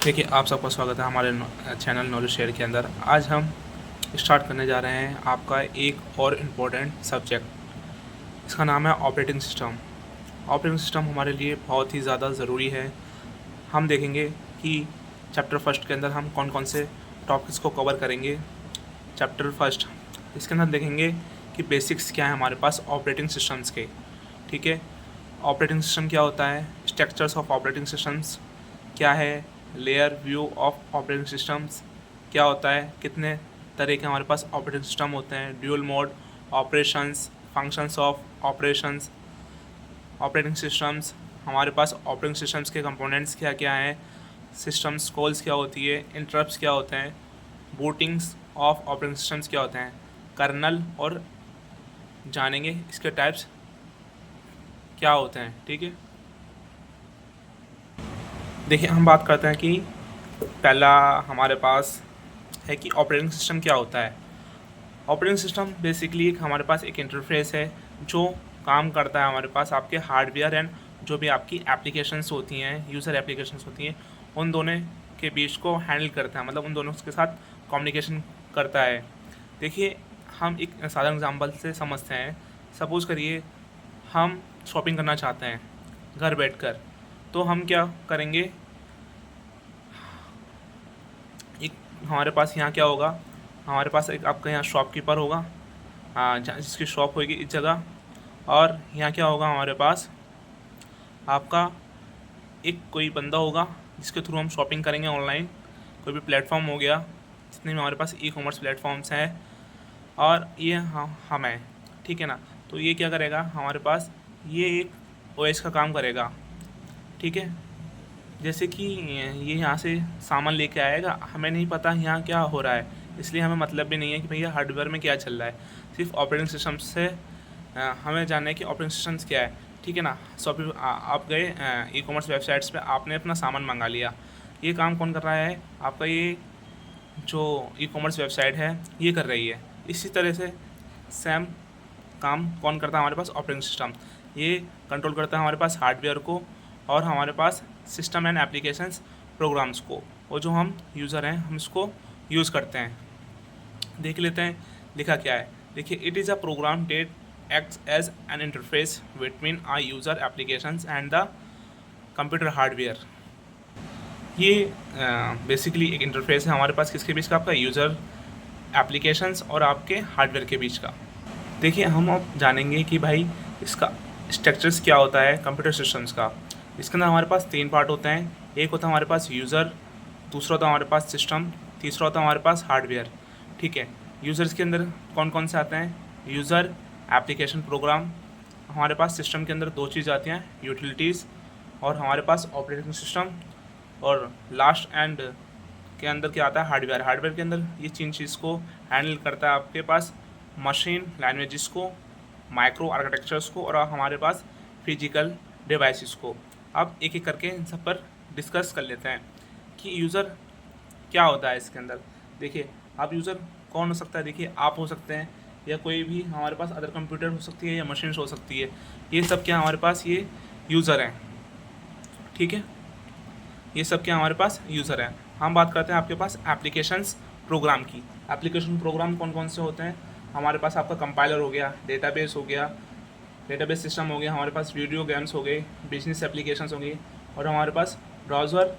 देखिए, आप सबका स्वागत है हमारे चैनल नॉलेज शेयर के अंदर। आज हम स्टार्ट करने जा रहे हैं आपका एक और इम्पोर्टेंट सब्जेक्ट। इसका नाम है ऑपरेटिंग सिस्टम। ऑपरेटिंग सिस्टम हमारे लिए बहुत ही ज़्यादा ज़रूरी है। हम देखेंगे कि चैप्टर फर्स्ट के अंदर हम कौन कौन से टॉपिक्स को कवर करेंगे। चैप्टर फर्स्ट इसके अंदर देखेंगे कि बेसिक्स क्या है हमारे पास ऑपरेटिंग सिस्टम्स के। ठीक है, ऑपरेटिंग सिस्टम क्या होता है, स्ट्रक्चर्स ऑफ ऑपरेटिंग सिस्टम्स क्या है, layer view of operating systems क्या होता है, कितने तरह के हमारे पास ऑपरेटिंग सिस्टम होते हैं, dual mode operations, functions of operations, operating systems हमारे पास ऑपरेटिंग सिस्टम्स के कंपोनेंट्स क्या क्या हैं, सिस्टम्स कॉल्स क्या होती है, इंटरप्ट्स क्या होते हैं, बूटिंग्स ऑफ ऑपरेटिंग सिस्टम्स क्या होते हैं, कर्नल और जानेंगे इसके टाइप्स क्या होते हैं। ठीक है, देखिए हम बात करते हैं कि पहला हमारे पास है कि ऑपरेटिंग सिस्टम क्या होता है। ऑपरेटिंग सिस्टम बेसिकली हमारे पास एक इंटरफेस है जो काम करता है हमारे पास आपके हार्डवेयर एंड जो भी आपकी एप्लीकेशंस होती हैं, यूज़र एप्लीकेशंस होती हैं, उन दोनों के बीच को हैंडल करता है, मतलब उन दोनों के साथ कम्युनिकेशन करता है। देखिए, हम एक साधारण एग्जांपल से समझते हैं। सपोज़ करिए हम शॉपिंग करना चाहते हैं घर बैठकर, तो हम क्या करेंगे, एक हमारे पास यहाँ क्या होगा, हमारे पास एक आपका यहाँ शॉपकीपर होगा, जिसकी शॉप होगी इस जगह, और यहाँ क्या होगा हमारे पास आपका एक कोई बंदा होगा जिसके थ्रू हम शॉपिंग करेंगे ऑनलाइन। कोई भी प्लेटफॉर्म हो गया, जितने भी हमारे पास ई कॉमर्स प्लेटफॉर्म्स हैं, और ये हम हैं। ठीक है ना, तो ये क्या करेगा हमारे पास, ये एक ओएस का काम करेगा। ठीक है, जैसे कि ये यहाँ से सामान लेके आएगा, हमें नहीं पता यहाँ क्या हो रहा है, इसलिए हमें मतलब भी नहीं है कि भैया हार्डवेयर में क्या चल रहा है। सिर्फ ऑपरेटिंग सिस्टम से हमें जानना है कि ऑपरेटिंग सिस्टम्स क्या है। ठीक है ना, शॉपिंग आप गए ई कॉमर्स वेबसाइट्स पे, आपने अपना सामान मंगा लिया। ये काम कौन कर रहा है, आपका ये जो ई कॉमर्स वेबसाइट है ये कर रही है। इसी तरह से सेम काम कौन करता है हमारे पास, ऑपरेटिंग सिस्टम। ये कंट्रोल करता है हमारे पास हार्डवेयर को और हमारे पास सिस्टम एंड एप्लीकेशंस प्रोग्राम्स को, और जो हम यूज़र हैं हम इसको यूज़ करते हैं। देख लेते हैं लिखा क्या है। देखिए, it is a program that acts as an interface between a user applications and the computer hardware. ये बेसिकली एक इंटरफेस है हमारे पास किसके बीच का, आपका यूज़र एप्लीकेशंस और आपके हार्डवेयर के बीच का। देखिए, हम अब जानेंगे कि भाई इसका स्ट्रक्चर्स क्या होता है कंप्यूटर सिस्टम्स का। इसके अंदर हमारे पास 3 पार्ट होते हैं। एक होता है हमारे पास यूज़र, दूसरा होता है हमारे पास सिस्टम, तीसरा होता है हमारे पास हार्डवेयर। ठीक है, यूज़र्स के अंदर कौन कौन से आते हैं, यूज़र, एप्लीकेशन, प्रोग्राम। हमारे पास सिस्टम के अंदर 2 चीज़ आती हैं, यूटिलिटीज़, और हमारे पास ऑपरेटिंग सिस्टम। और लास्ट एंड के अंदर क्या आता है, हार्डवेयर। हार्डवेयर के अंदर ये 3 चीज़ को हैंडल करता है आपके पास मशीन लैंग्वेजेस को, माइक्रो आर्किटेक्चर्स को, और हमारे पास फिजिकल डिवाइसेस को। अब एक एक करके इन सब पर डिस्कस कर लेते हैं कि यूज़र क्या होता है इसके अंदर। देखिए, आप यूज़र कौन हो सकता है, देखिए आप हो सकते हैं, या कोई भी हमारे पास अदर कंप्यूटर हो सकती है, या मशीन्स हो सकती है। ये सब क्या हमारे पास ये यूज़र हैं। ठीक है, ये सब क्या हमारे पास यूज़र हैं। हम बात करते हैं आपके पास एप्लीकेशंस प्रोग्राम की। एप्लीकेशन प्रोग्राम कौन कौन से होते हैं, हमारे पास आपका कंपाइलर हो गया, डेटाबेस हो गया, डेटाबेस सिस्टम हो गया, हमारे पास वीडियो गेम्स हो गए, बिजनेस एप्लीकेशंस हो गई, और हमारे पास ब्राउज़र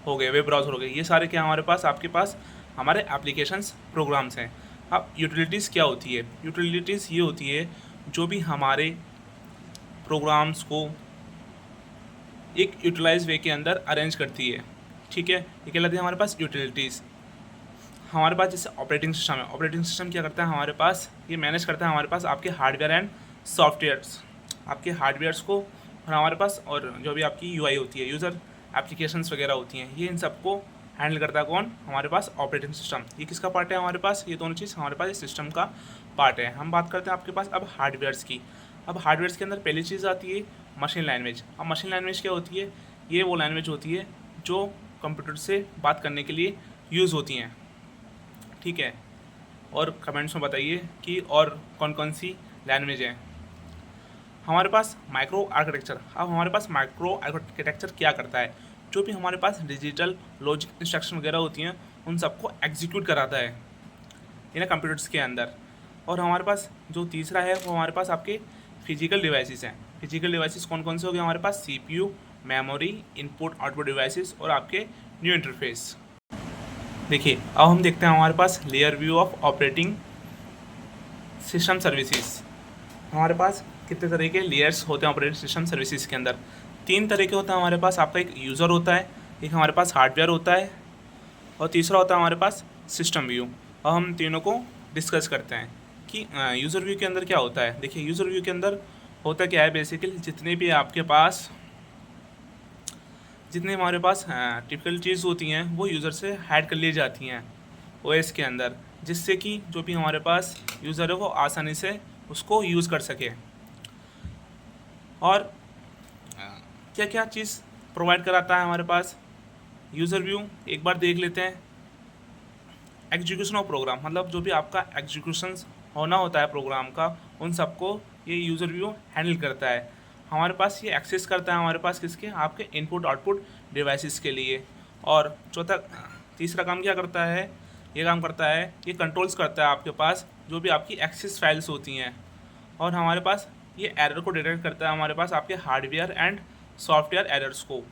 हो गए, वेब ब्राउज़र हो गए। ये सारे क्या हमारे पास आपके पास हमारे एप्लीकेशंस प्रोग्राम्स हैं। अब यूटिलिटीज़ क्या होती है, यूटिलिटीज़ ये होती है जो भी हमारे प्रोग्राम्स को एक यूटिलाइज वे के अंदर अरेंज करती है। ठीक है, ये कहलाती है हमारे पास यूटिलिटीज़। हमारे पास जैसे ऑपरेटिंग सिस्टम है, ऑपरेटिंग सिस्टम क्या करता है हमारे पास, ये मैनेज करता है हमारे पास आपके हार्डवेयर एंड सॉफ्टवेयर्स, आपके हार्डवेयर्स को, और हमारे पास और जो भी आपकी यूआई होती है, यूज़र एप्लीकेशंस वगैरह होती हैं, ये इन सबको हैंडल करता है कौन, हमारे पास ऑपरेटिंग सिस्टम। ये किसका पार्ट है हमारे पास, ये दोनों चीज़ हमारे पास इस सिस्टम का पार्ट है। हम बात करते हैं आपके पास अब हार्डवेयर्स की। अब हार्डवेयर्स के अंदर पहली चीज़ आती है मशीन लैंग्वेज। अब मशीन लैंग्वेज क्या होती है, ये वो लैंग्वेज होती है जो कंप्यूटर से बात करने के लिए यूज़ होती हैं। ठीक है, और कमेंट्स में बताइए कि और कौन कौन सी लैंग्वेज हैं। हमारे पास माइक्रो आर्किटेक्चर। अब हमारे पास माइक्रो आर्किटेक्चर क्या करता है, जो भी हमारे पास डिजिटल लॉजिक इंस्ट्रक्शन वगैरह होती हैं उन सबको एग्जीक्यूट कराता है इन कंप्यूटर्स के अंदर। और हमारे पास जो तीसरा है वो हमारे पास आपके फिजिकल डिवाइसेस हैं। फिजिकल डिवाइसेस कौन कौन से हो गए हमारे पास? CPU, memory, input output devices और आपके न्यू इंटरफेस। देखिए अब हम देखते हैं हमारे पास layer view of operating system services. हमारे पास कितने तरह के लेयर्स होते हैं ऑपरेटिंग सिस्टम सर्विसेज के अंदर? 3 तरह के होते हैं हमारे पास। आपका एक यूज़र होता है, एक हमारे पास हार्डवेयर होता है और तीसरा होता है हमारे पास सिस्टम व्यू। अब हम तीनों को डिस्कस करते हैं कि यूज़र व्यू के अंदर क्या होता है। देखिए यूज़र व्यू के अंदर होता क्या है, बेसिकली जितने भी आपके पास जितने हमारे पास टिपिकल चीज़ होती हैं वो यूज़र से हाइड कर ली जाती हैं ओएस के अंदर, जिससे कि जो भी हमारे पास यूज़र है वो आसानी से उसको यूज़ कर सके। और क्या क्या चीज़ प्रोवाइड कराता है हमारे पास यूज़र व्यू, एक बार देख लेते हैं। एग्जीक्यूशन ऑफ प्रोग्राम, मतलब जो भी आपका एग्जीक्यूशन होना होता है प्रोग्राम का, उन सबको ये यूज़र व्यू हैंडल करता है। हमारे पास ये एक्सेस करता है हमारे पास किसके? आपके इनपुट आउटपुट डिवाइसेस के लिए। और चौथा तीसरा काम क्या करता है? ये काम करता है, ये कंट्रोल्स करता है आपके पास जो भी आपकी एक्सेस फाइल्स होती हैं। और हमारे पास ये एरर को डिटेक्ट करता है हमारे पास आपके हार्डवेयर एंड सॉफ्टवेयर एरर्स को।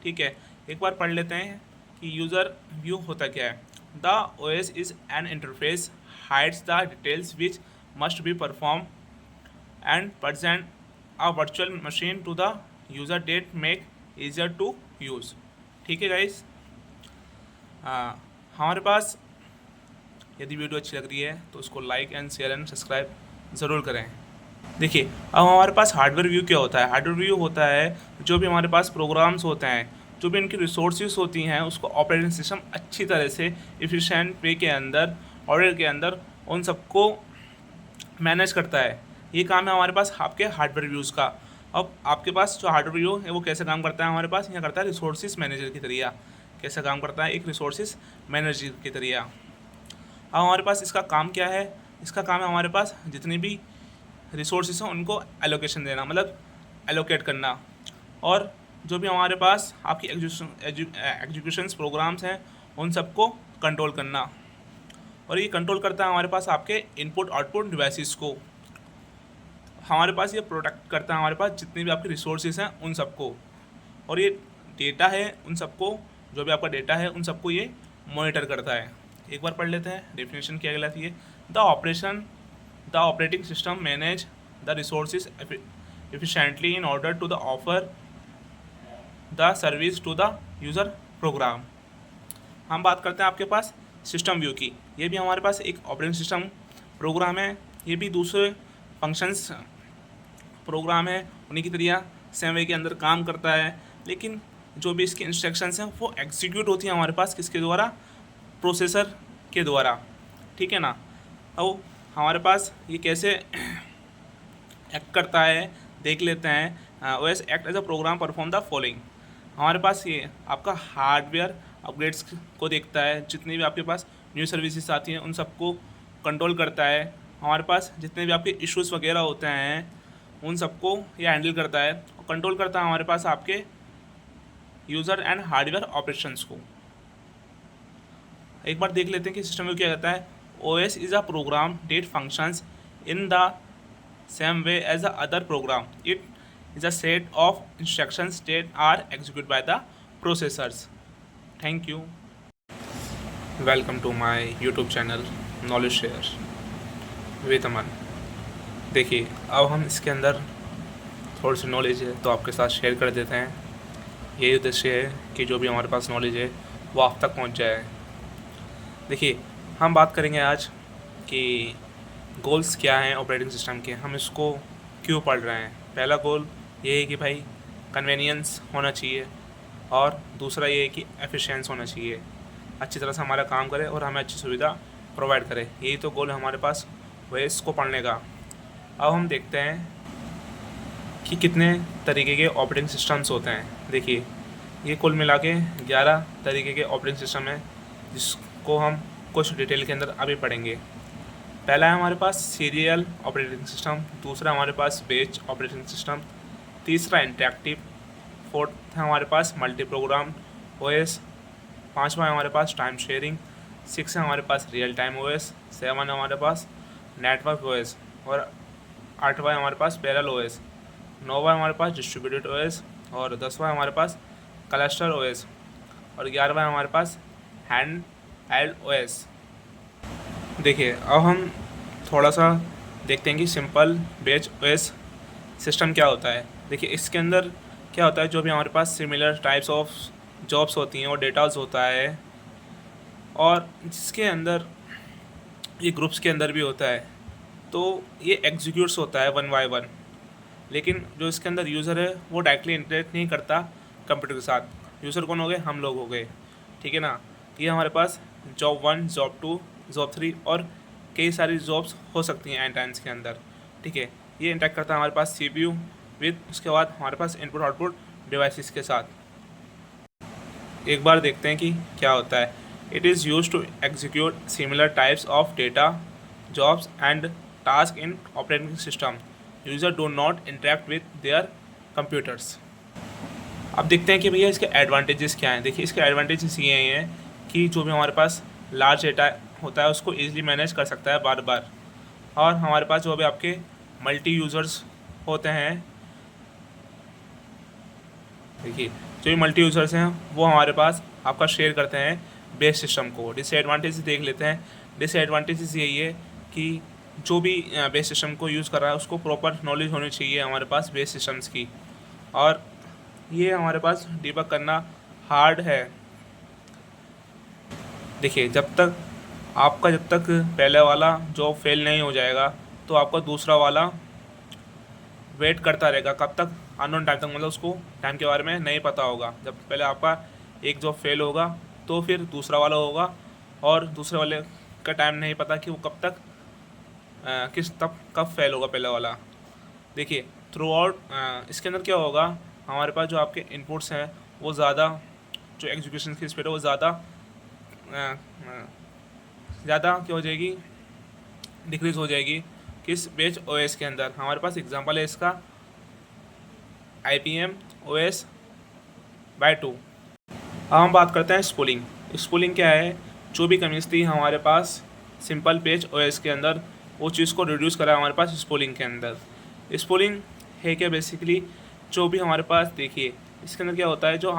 ठीक है, एक बार पढ़ लेते हैं कि यूज़र व्यू होता क्या है। The OS is an interface hides the details which must be performed and present a virtual machine to the user that make easier to use। ठीक है गाइस, हमारे पास यदि वीडियो अच्छी लग रही है तो उसको like and share and subscribe ज़रूर करें। देखिए अब हमारे पास हार्डवेयर व्यू क्या होता है। हार्डवेयर व्यू होता है जो भी हमारे पास प्रोग्राम्स होते हैं, जो भी इनकी रिसोर्सेज होती हैं, उसको ऑपरेटिंग सिस्टम अच्छी तरह से एफिशिएंट वे के अंदर, ऑर्डर के अंदर उन सबको मैनेज करता है। ये काम है हमारे पास आपके हार्डवेयर व्यूज़ का। अब आपके पास जो हार्डवेयर व्यू है वो कैसे काम करता है? हमारे पास यहाँ करता है रिसोर्सेज मैनेजर की तरह। कैसे काम करता है? एक रिसोर्सेज मैनेजर की तरह। अब हमारे पास इसका काम क्या है? इसका काम है हमारे पास जितनी भी रिसोर्सेज हैं उनको एलोकेशन देना, मतलब एलोकेट करना। और जो भी हमारे पास आपकी एग्जीक्यूशंस प्रोग्राम्स हैं उन सबको कंट्रोल करना। और ये कंट्रोल करता है हमारे पास आपके इनपुट आउटपुट डिवाइसेस को। हमारे पास ये प्रोटेक्ट करता है हमारे पास जितने भी आपके रिसोर्सेज हैं उन सबको। और ये डेटा है उन सबको, जो भी आपका डेटा है उन सबको ये मॉनिटर करता है। एक बार पढ़ लेते हैं डेफिनेशन क्या कहलाती है। The operating system manage the resources efficiently in order to the offer the service to the user program। हम बात करते हैं आपके पास सिस्टम व्यू की। ये भी हमारे पास एक ऑपरेटिंग सिस्टम प्रोग्राम है, ये भी दूसरे फंक्शंस प्रोग्राम है, उन्हीं की तरह सेम वे के अंदर काम करता है। लेकिन जो भी इसकी इंस्ट्रक्शंस हैं वो एग्जीक्यूट होती हैं हमारे पास किसके द्वारा? प्रोसेसर के द्वारा। ठीक है ना। अब हमारे पास ये कैसे एक्ट करता है देख लेते हैं। OS act as a program perform the following. हमारे पास ये आपका हार्डवेयर अपग्रेड्स को देखता है, जितनी भी आपके पास न्यू सर्विसेज आती हैं उन सबको कंट्रोल करता है। हमारे पास जितने भी आपके इश्यूज़ वगैरह होते हैं उन सबको ये हैंडल करता है और कंट्रोल करता है हमारे पास आपके यूज़र एंड हार्डवेयर ऑपरेशंस को। एक बार देख लेते हैं कि सिस्टम में क्या कहता है। OS is a program that functions in the same way as the other program. It is a set of instructions that are executed by the processors. Thank you. Welcome to my YouTube channel Knowledge Share with अमन। देखिए अब हम इसके अंदर थोड़ी सी knowledge है तो आपके साथ शेयर कर देते हैं। यही उद्देश्य है कि जो भी हमारे पास नॉलेज है वो आप तक पहुंच जाए। देखिए हम बात करेंगे आज कि गोल्स क्या हैं ऑपरेटिंग सिस्टम के, हम इसको क्यों पढ़ रहे हैं। पहला गोल ये है कि भाई कन्वीनियंस होना चाहिए और दूसरा ये है कि एफिशिएंस होना चाहिए, अच्छी तरह से हमारा काम करे और हमें अच्छी सुविधा प्रोवाइड करे। यही तो गोल है हमारे पास ओएस को पढ़ने का। अब हम देखते हैं कि कितने तरीके के ऑपरेटिंग सिस्टम्स होते हैं। देखिए ये कुल मिला के 11 तरीके के ऑपरेटिंग सिस्टम हैं जिसको हम कुछ डिटेल के अंदर अभी पढ़ेंगे। पहला है हमारे पास सीरियल ऑपरेटिंग सिस्टम, दूसरा हमारे पास बैच ऑपरेटिंग सिस्टम, तीसरा इंटरैक्टिव, फोर्थ है हमारे पास मल्टी प्रोग्राम ओएस, पाँचवा है हमारे पास टाइम शेयरिंग, 6 है हमारे पास रियल टाइम ओएस, 7 है हमारे पास नेटवर्क ओएस, और 8वां है हमारे पास पैरेलल ओएस, 9वां है हमारे पास डिस्ट्रीब्यूटेड ओएस, और 10वां है हमारे पास क्लस्टर ओएस, और 11वां है हमारे पास हैंड हेल्ड ओएस। देखिए अब हम थोड़ा सा देखते हैं कि सिंपल बेच ओएस सिस्टम क्या होता है। देखिए इसके अंदर क्या होता है, जो भी हमारे पास सिमिलर टाइप्स ऑफ जॉब्स होती हैं और डेटाज होता है, और जिसके अंदर ये ग्रुप्स के अंदर भी होता है, तो ये एग्जीक्यूट्स होता है वन बाय वन। लेकिन जो इसके अंदर यूज़र है वो डायरेक्टली इंटरेक्ट नहीं करता कंप्यूटर के साथ। यूज़र कौन हो गए, हम लोग हो गए, ठीक है ना। ये हमारे पास जॉब 1, जॉब 2, जॉब 3 और कई सारी जॉब्स हो सकती हैं एंड टाइम्स के अंदर, ठीक है। ये इंटरेक्ट करता है हमारे पास CPU विद, उसके बाद हमारे पास इनपुट आउटपुट डिवाइसेस के साथ। एक बार देखते हैं कि क्या होता है। It is use to execute similar types of data jobs and task in operating system. User do not interact with their computers. अब देखते हैं कि भैया इसके एडवांटेजेस क्या हैं। देखिए इसके एडवांटेजेस ये हैं कि जो भी हमारे पास लार्ज डेटा होता है उसको ईजिली मैनेज कर सकता है बार बार, और हमारे पास जो भी आपके मल्टी यूज़र्स होते हैं, देखिए जो भी मल्टी यूज़र्स हैं वो हमारे पास आपका शेयर करते हैं बेस सिस्टम को। डिसएडवांटेज देख लेते हैं। डिसएडवांटेजेस यही है कि जो भी बेस सिस्टम को यूज़ कर रहा है उसको प्रॉपर नॉलेज होनी चाहिए हमारे पास बेस सिस्टम्स की, और ये हमारे पास डिबग करना हार्ड है। देखिए जब तक पहले वाला जॉब फेल नहीं हो जाएगा तो आपका दूसरा वाला वेट करता रहेगा। कब तक, अननोन टाइम तक, मतलब उसको टाइम के बारे में नहीं पता होगा। जब पहले आपका एक जॉब फेल होगा तो फिर दूसरा वाला होगा, और दूसरे वाले का टाइम नहीं पता कि वो कब तक कब फेल होगा पहले वाला। देखिए थ्रू आउट इसके अंदर क्या होगा, हमारे पास जो आपके इनपुट्स हैं वो ज़्यादा, जो एग्जीक्यूशन की स्पीड है वो ज़्यादा क्या हो जाएगी, डिक्रीज़ हो जाएगी। किस बेच ओएस के अंदर हमारे पास एग्जांपल है इसका IBM OS by 2। अब हम बात करते हैं स्पूलिंग। स्पूलिंग क्या है, जो भी कमीज थी हमारे पास सिंपल पेज OS के अंदर, वो चीज़ को रिड्यूस करा हमारे पास स्पूलिंग के अंदर। स्पूलिंग है क्या, बेसिकली जो भी हमारे पास, देखिए इसके अंदर क्या होता है, जो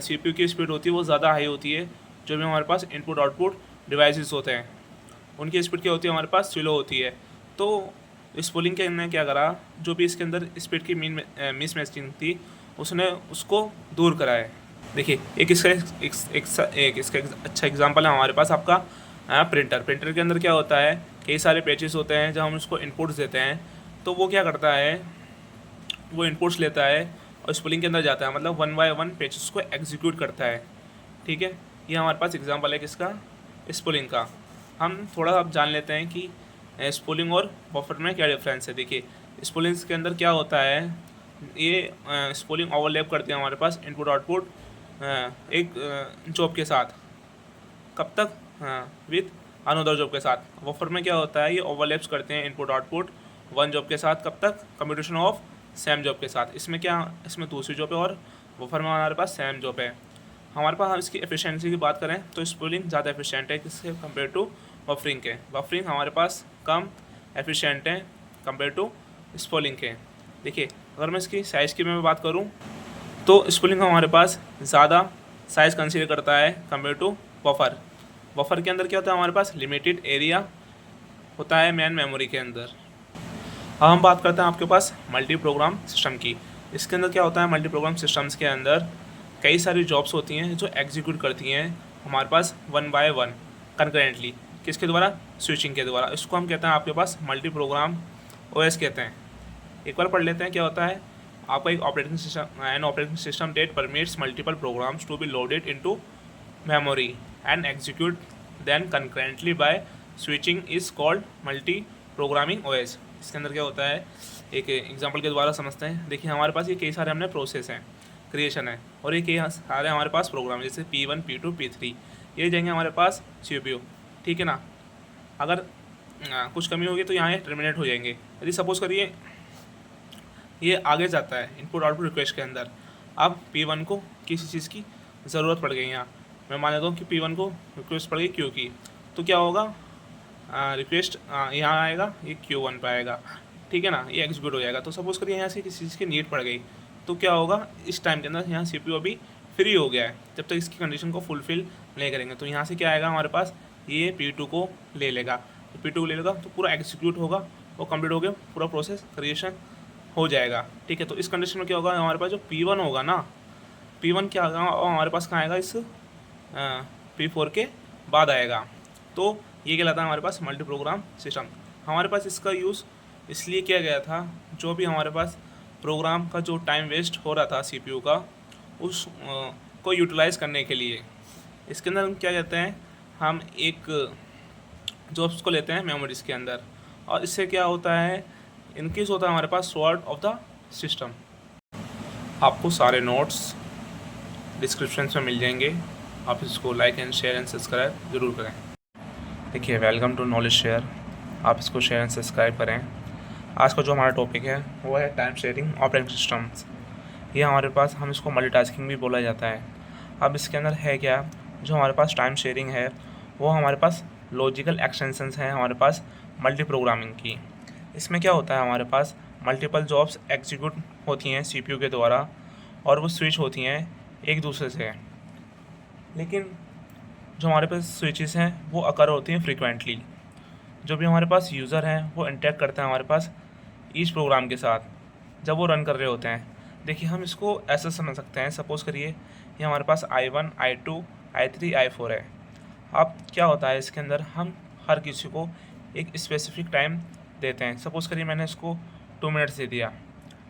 CPU की स्पीड होती है वो ज़्यादा हाई होती है। जो भी हमारे पास इनपुट आउटपुट डिवाइसेस होते हैं उनकी स्पीड क्या होती है, हमारे पास स्लो होती है। तो स्पूलिंग के ने क्या करा, जो भी इसके अंदर स्पीड की मिस मैचिंग थी उसने उसको दूर करा है। देखिए एक इसका अच्छा एग्जांपल है हमारे पास आपका प्रिंटर के अंदर क्या होता है, कई सारे पेजेस होते हैं जब हम उसको इनपुट्स देते हैं तो वो क्या करता है, वो इनपुट्स लेता है और स्पूलिंग के अंदर जाता है, मतलब वन बाय वन पेजेस को एग्जीक्यूट करता है, ठीक है। ये हमारे पास एग्जांपल है किसका, स्पूलिंग का। हम थोड़ा अब जान लेते हैं कि स्पूलिंग और बफर में क्या डिफरेंस है। देखिए स्पूलिंग के अंदर क्या होता है, ये स्पूलिंग ओवरलैप करती है हमारे पास इनपुट आउटपुट एक जॉब के साथ, कब तक, विद अनदर जॉब के साथ। बफर में क्या होता है, ये ओवरलैप्स करते हैं इनपुट आउटपुट वन जॉब के साथ, कब तक, कंप्यूटेशन ऑफ सेम जॉब के साथ। इसमें क्या, इसमें दूसरी जॉब है और बफर में हमारे पास सेम जॉब है। हमारे पास, हम इसकी एफिशिएंसी की बात करें तो स्पूलिंग ज़्यादा एफिशिएंट है किससे कंपेयर टू बफरिंग के। बफरिंग हमारे पास कम एफिशिएंट है कंपेयर टू स्पूलिंग के। देखिए अगर मैं इसकी साइज़ की मैं बात करूं तो स्पूलिंग हमारे पास ज़्यादा साइज़ कंसीडर करता है कंपेयर टू बफर। बफर के अंदर क्या होता है, हमारे पास लिमिटेड एरिया होता है मेन मेमोरी के अंदर। अब हम बात करते हैं आपके पास मल्टी प्रोग्राम सिस्टम की। इसके अंदर क्या होता है, मल्टी प्रोग्राम सिस्टम्स के अंदर कई सारी जॉब्स होती हैं जो एग्जीक्यूट करती हैं हमारे पास वन बाय वन कंकरेंटली, किसके द्वारा, स्विचिंग के द्वारा। इसको हम कहते हैं आपके पास मल्टी प्रोग्राम OS कहते हैं। एक बार पढ़ लेते हैं क्या होता है। आपका एक operating system that permits multiple programs to be loaded into memory and execute then concurrently by switching is called multi programming OS। इसके अंदर क्या होता है, एक एग्जांपल के द्वारा समझते हैं। देखिए हमारे पास ये कई सारे हमने प्रोसेस हैं, क्रिएशन है, और ये कई सारे हमारे पास प्रोग्राम जैसे P1 P2 P3, ये जाएंगे हमारे पास CPU, ठीक है ना। अगर कुछ कमी होगी तो यहाँ ये टर्मिनेट हो जाएंगे। यदि सपोज करिए ये आगे जाता है इनपुट आउटपुट रिक्वेस्ट के अंदर, अब P1 को किसी चीज़ की ज़रूरत पड़ गई यहाँ, मैं मान लेता हूँ कि P1 को रिक्वेस्ट पड़ गई क्यू की, तो क्या होगा, रिक्वेस्ट यहाँ आएगा, ये Q1 पे आएगा, ठीक है ना, ये एग्जीक्यूट हो जाएगा। तो सपोज़ करिए यहाँ से किसी चीज़ की नीड पड़ गई, तो क्या होगा, इस टाइम के अंदर यहाँ CPU अभी फ्री हो गया है, जब तक इसकी कंडीशन को फुलफिल नहीं करेंगे। तो यहाँ से क्या आएगा हमारे पास, ये P2 को ले लेगा, तो P2 को ले लेगा तो पूरा एग्जीक्यूट होगा, वो कंप्लीट हो गया, पूरा प्रोसेस क्रिएशन हो जाएगा, ठीक है। तो इस कंडीशन में क्या होगा, हमारे पास जो P1 होगा ना, P1 क्या होगा, और हमारे पास कहाँ आएगा, इस P4 के बाद आएगा। तो ये कहलाता है हमारे पास मल्टी प्रोग्राम सिस्टम। हमारे पास इसका यूज़ इसलिए किया गया था, जो भी हमारे पास प्रोग्राम का जो टाइम वेस्ट हो रहा था CPU का, उस को यूटिलाइज़ करने के लिए। इसके अंदर हम क्या कहते हैं, हम एक जॉब्स को लेते हैं मेमोरीज़ के अंदर, और इससे क्या होता है, इनकेस होता है हमारे पास सॉर्ट ऑफ द सिस्टम। आपको सारे नोट्स डिस्क्रिप्शन में मिल जाएंगे, आप इसको like and share and subscribe ज़रूर करें। देखिए, वेलकम टू नॉलेज शेयर, आप इसको शेयर एंड सब्सक्राइब करें। आज का जो हमारा टॉपिक है वो है टाइम शेयरिंग ऑपरेटिंग सिस्टम्स। ये हमारे पास, हम इसको मल्टीटास्किंग भी बोला जाता है। अब इसके अंदर है क्या, जो हमारे पास टाइम शेयरिंग है वो हमारे पास लॉजिकल एक्सटेंशंस हैं हमारे पास मल्टी प्रोग्रामिंग की। इसमें क्या होता है, हमारे पास मल्टीपल जॉब्स एग्जीक्यूट होती हैं CPU के द्वारा, और वो स्विच होती हैं एक दूसरे से। लेकिन जो हमारे पास स्विचेस हैं वो अकर होती हैं फ्रीक्वेंटली। जो भी हमारे पास यूज़र हैं वो इंटरेक्ट करते हैं हमारे पास ईच प्रोग्राम के साथ जब वो रन कर रहे होते हैं। देखिए, हम इसको ऐसा समझ सकते हैं, सपोज़ करिए ये हमारे पास I1, I2, I3, I4 है। अब क्या होता है, इसके अंदर हम हर किसी को एक स्पेसिफिक टाइम देते हैं। सपोज़ करिए मैंने इसको 2 मिनट्स दे दिया,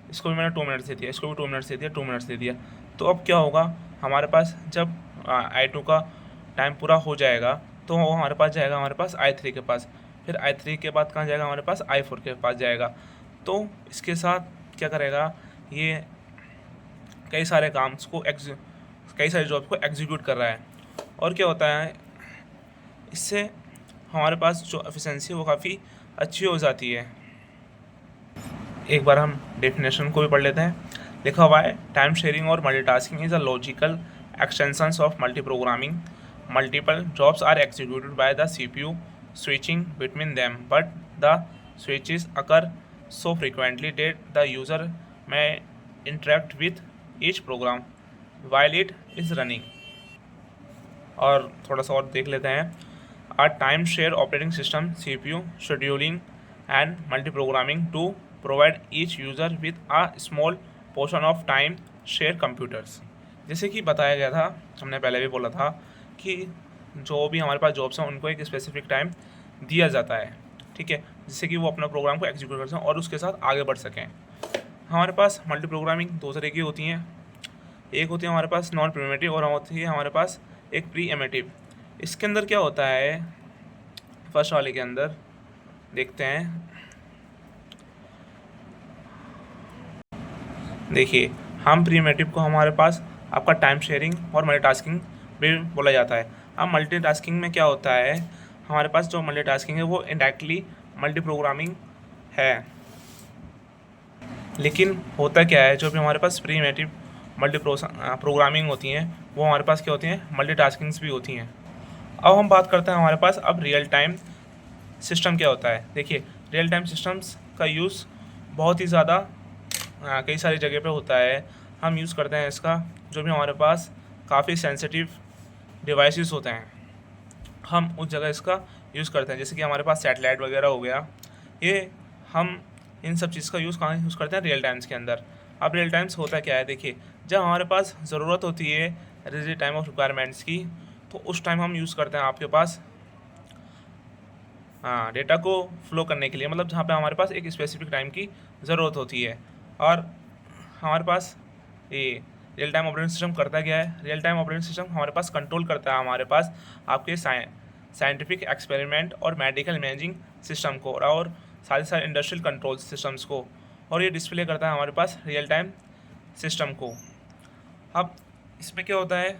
इसको भी मैंने 2 मिनट्स दे दिया, इसको भी 2 मिनट्स दे दिया, 2 मिनट्स दे दिया। तो अब क्या होगा, हमारे पास जब I2 का टाइम पूरा हो जाएगा तो वो हमारे पास जाएगा, हमारे पास I3 के पास, फिर I3 के बाद कहाँ जाएगा, हमारे पास I4 के पास जाएगा। तो इसके साथ क्या करेगा, ये कई सारे काम्स को कई सारे जॉब्स को एग्जीक्यूट कर रहा है। और क्या होता है, इससे हमारे पास जो एफिशिएंसी है वो काफ़ी अच्छी हो जाती है। एक बार हम डेफिनेशन को भी पढ़ लेते हैं। लिखा हुआ है, टाइम शेयरिंग और multitasking is a logical extensions of multi programming. Multiple jobs are executed by the CPU switching between them, but the switches occur so frequently that the user may interact with each program while it is running। और थोड़ा सा और देख लेते हैं। A time share operating system CPU scheduling and multiprogramming to provide each user with a small portion of time share computers। जैसे कि बताया गया था, हमने पहले भी बोला था कि जो भी हमारे पास जॉब्स हैं उनको एक स्पेसिफिक टाइम दिया जाता है, ठीक है, जिससे कि वो अपना प्रोग्राम को एग्जीक्यूट कर सकें और उसके साथ आगे बढ़ सकें। हमारे पास मल्टी प्रोग्रामिंग दो तरह की होती हैं, एक होती है हमारे पास नॉन प्रीमेटिव और होती है हमारे पास एक प्री एमेटिव। इसके अंदर क्या होता है, फर्स्ट वाले के अंदर देखते हैं। देखिए, हम प्रीमेटिव को हमारे पास आपका टाइम शेयरिंग और मल्टीटास्किंग भी बोला जाता है। अब मल्टीटास्किंग में क्या होता है, हमारे पास जो मल्टीटास्किंग है वो इंडायरेक्टली मल्टी प्रोग्रामिंग है। लेकिन होता क्या है, जो भी हमारे पास प्रीमेटिव मल्टी प्रोग्रामिंग होती हैं वो हमारे पास क्या होती हैं, मल्टीटास्किंग्स भी होती हैं। अब हम बात करते हैं हमारे पास अब रियल टाइम सिस्टम क्या होता है। देखिए, रियल टाइम सिस्टम्स का यूज़ बहुत ही ज़्यादा कई सारी जगह पे होता है। हम यूज़ करते हैं इसका, जो भी हमारे पास काफ़ी सेंसिटिव डिवाइसेस होते हैं, हम उस जगह इसका यूज़ करते हैं। जैसे कि हमारे पास सैटेलाइट वगैरह हो गया, ये हम इन सब चीज़ का यूज़ कहाँ यूज़ करते हैं, रियल टाइम्स के अंदर। अब रियल टाइम्स होता क्या है, देखिए, जब हमारे पास ज़रूरत होती है रियल टाइम ऑफ रिक्वायरमेंट्स की, तो उस टाइम हम यूज़ करते हैं आपके पास डेटा को फ्लो करने के लिए, मतलब जहाँ पे हमारे पास एक स्पेसिफिक टाइम की ज़रूरत होती है। और हमारे पास ये रियल टाइम ऑपरेटिंग सिस्टम करता क्या है, रियल टाइम ऑपरेटिंग सिस्टम हमारे पास कंट्रोल करता है हमारे पास आपके साइंटिफिक एक्सपेरिमेंट और मेडिकल इमेजिंग सिस्टम को, और साथ ही साथ इंडस्ट्रियल कंट्रोल सिस्टम्स को, और ये डिस्प्ले करता है हमारे पास रियल टाइम सिस्टम को। अब इसमें क्या होता है,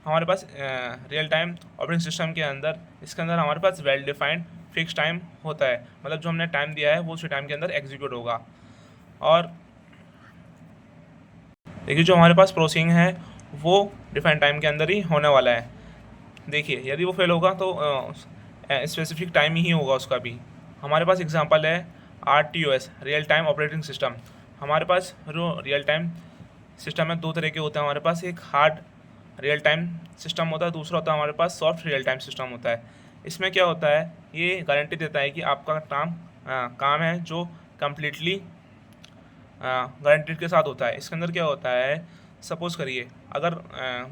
हमारे पास रियल टाइम ऑपरेटिंग सिस्टम के अंदर, इसके अंदर हमारे पास वेल डिफाइंड फिक्स टाइम होता है, मतलब जो हमने टाइम दिया है वो उसी टाइम के अंदर एग्जीक्यूट होगा। और देखिए जो हमारे पास प्रोसेसिंग है वो डिफाइंड टाइम के अंदर ही होने वाला है। देखिए यदि वो फेल होगा तो स्पेसिफिक टाइम ही होगा उसका भी। हमारे पास एग्जांपल है RTOS, real time operating system. हमारे पास जो रियल टाइम सिस्टम है दो तरह के होते हैं हमारे पास, एक हार्ड रियल टाइम सिस्टम होता है, दूसरा होता है हमारे पास सॉफ्ट रियल टाइम सिस्टम होता है। इसमें क्या होता है, ये गारंटी देता है कि आपका काम है जो कम्प्लीटली गारंटीड के साथ होता है। इसके अंदर क्या होता है, सपोज़ करिए अगर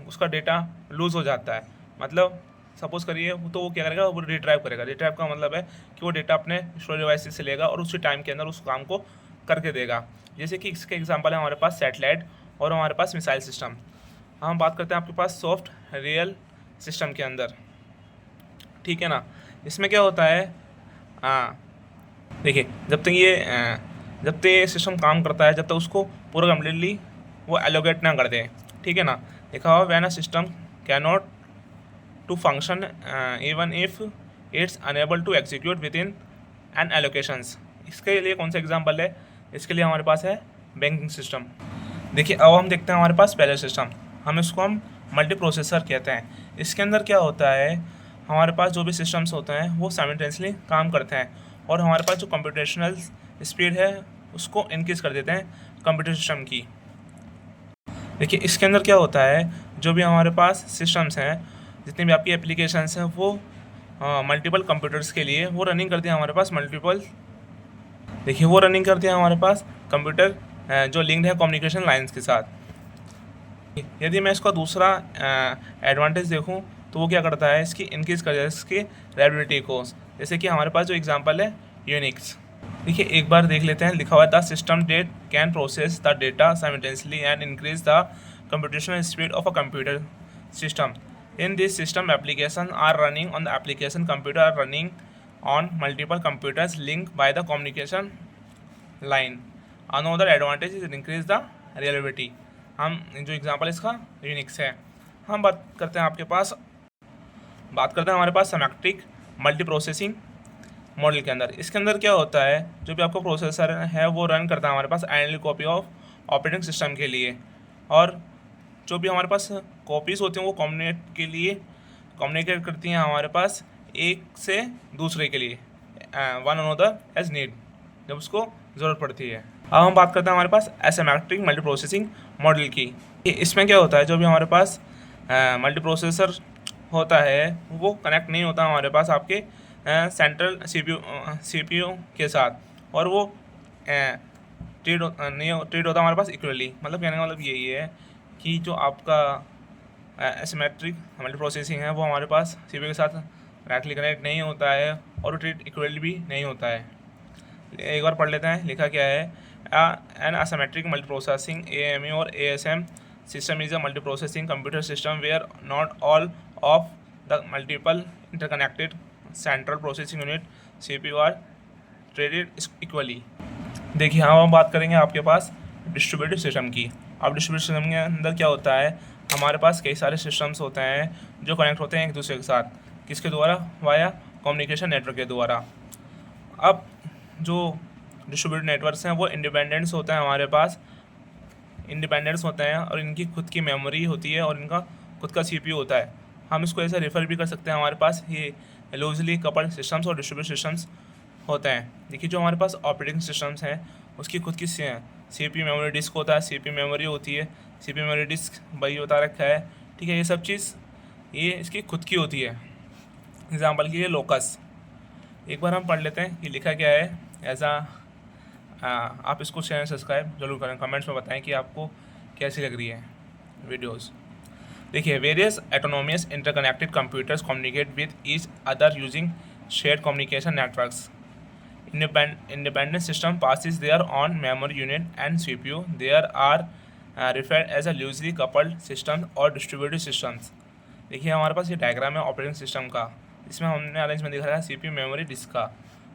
उसका डेटा लूज़ हो जाता है, मतलब सपोज़ करिए तो वो क्या करेगा, वो रिट्राइव करेगा। रिट्राइव का मतलब है कि वो डेटा अपने स्टोरेज डिवाइस से लेगा और उसी टाइम के अंदर उस काम को करके देगा। जैसे कि इसके एग्जांपल है हमारे पास सैटेलाइट और हमारे पास मिसाइल सिस्टम। हम बात करते हैं आपके पास सॉफ्ट रियल सिस्टम के अंदर, ठीक है ना। इसमें क्या होता है, देखिए जब तक ये सिस्टम काम करता है, जब तक उसको पूरा कम्प्लीटली वो एलोकेट ना कर दे, ठीक है ना। देखा हुआ when a system cannot to function even if it's unable to execute within an allocations. इसके लिए कौन सा एग्जांपल है, इसके लिए हमारे पास है बैंकिंग सिस्टम। देखिए अब हम देखते हैं हमारे पास पैरेलल सिस्टम, हम मल्टी प्रोसेसर कहते हैं। इसके अंदर क्या होता है, हमारे पास जो भी सिस्टम्स होते हैं वो साइमल्टेनियसली काम करते हैं और हमारे पास जो कंप्यूटेशनल स्पीड है उसको इंक्रीज़ कर देते हैं कंप्यूटर सिस्टम की। देखिए इसके अंदर क्या होता है, जो भी हमारे पास सिस्टम्स हैं, जितनी भी आपकी एप्लीकेशंस हैं वो मल्टीपल कंप्यूटर्स के लिए वो रनिंग करती हैं हमारे पास मल्टीपल। देखिए वो रनिंग करती हैं हमारे पास कंप्यूटर जो लिंक्ड है कम्युनिकेशन लाइंस के साथ। यदि मैं इसका दूसरा एडवांटेज देखूं तो वो क्या करता है, इसकी इंक्रीज़ कर देता है इसकी रेलेबिलिटी को। जैसे कि हमारे पास जो एग्जांपल है यूनिक्स। देखिए एक बार देख लेते हैं, लिखा हुआ है the system that can process the data simultaneously and increase the computational speed of a computer system. In this system application are running on the application computer are running on multiple computers link by the communication line. Another advantage is increase the reliability. हम जो example इसका Unix है। हम बात करते हैं हमारे पास symmetric multi processing model के अंदर। इसके अंदर क्या होता है, जो भी आपका प्रोसेसर है वो रन करता है हमारे पास idle copy of operating system के लिए, और जो भी हमारे पास कॉपीज़ होती हैं वो कम्युनिकेट करती हैं हमारे पास एक से दूसरे के लिए, वन अनदर एज नीड, जब उसको ज़रूरत पड़ती है। अब हम बात करते हैं हमारे पास एसिमेट्रिक मल्टी प्रोसेसिंग मॉडल की। इसमें क्या होता है, जो भी हमारे पास मल्टी प्रोसेसर होता है वो कनेक्ट नहीं होता हमारे पास आपके सेंट्रल सीपीयू के साथ, और वो ट्रीट होता हमारे पास इक्वली। मतलब कहने का मतलब यही है कि जो आपका एसिमेट्रिक मल्टी प्रोसेसिंग है वो हमारे पास सीपीयू के साथ डायरेक्टली कनेक्ट नहीं होता है और वो ट्रीट इक्वली भी नहीं होता है। एक बार पढ़ लेते हैं, लिखा क्या है, an asymmetric multi processing AME और ASM system is a multiprocessing computer system where not all of the multiple interconnected central processing unit CPU are treated equally। देखिए हम बात करेंगे आपके पास डिस्ट्रीब्यूटेड सिस्टम की। अब डिस्ट्रीब्यूटेड सिस्टम के अंदर क्या होता है, हमारे पास कई सारे सिस्टम्स होते हैं जो कनेक्ट होते हैं एक दूसरे के साथ, किसके द्वारा, वाया कम्युनिकेशन नेटवर्क के द्वारा। अब जो डिस्ट्रीब्यूटेड नेटवर्क्स हैं वो इंडिपेंडेंस होते हैं हमारे पास, इंडिपेंडेंस होते हैं और इनकी खुद की मेमोरी होती है और इनका खुद का CPU होता है। हम इसको ऐसे रेफर भी कर सकते हैं, हमारे पास ये लूजली कपल्ड सिस्टम्स और डिस्ट्रीब्यूटेड सिस्टम्स होते हैं। देखिए जो हमारे पास ऑपरेटिंग सिस्टम्स हैं उसकी खुद की CPU मेमोरी डिस्क होता है, CPU मेमोरी होती है, CPU मेमोरी डिस्क वही बता रखा है, ठीक है। ये सब चीज़ ये इसकी खुद की होती है। एग्जाम्पल के लिए लोकस, एक बार हम पढ़ लेते हैं कि लिखा क्या है। आप इसको चैनल सब्सक्राइब जरूर करें, कमेंट्स में बताएं कि आपको कैसी लग रही है वीडियोस। देखिए various autonomous interconnected computers communicate with each other using shared communication networks. Independent system passes their own memory unit and CPU. There are referred as a loosely coupled system और distributed systems। देखिए हमारे पास ये diagram है operating system का, इसमें हमने arrangement दिखा है CPU मेमोरी डिस्क का,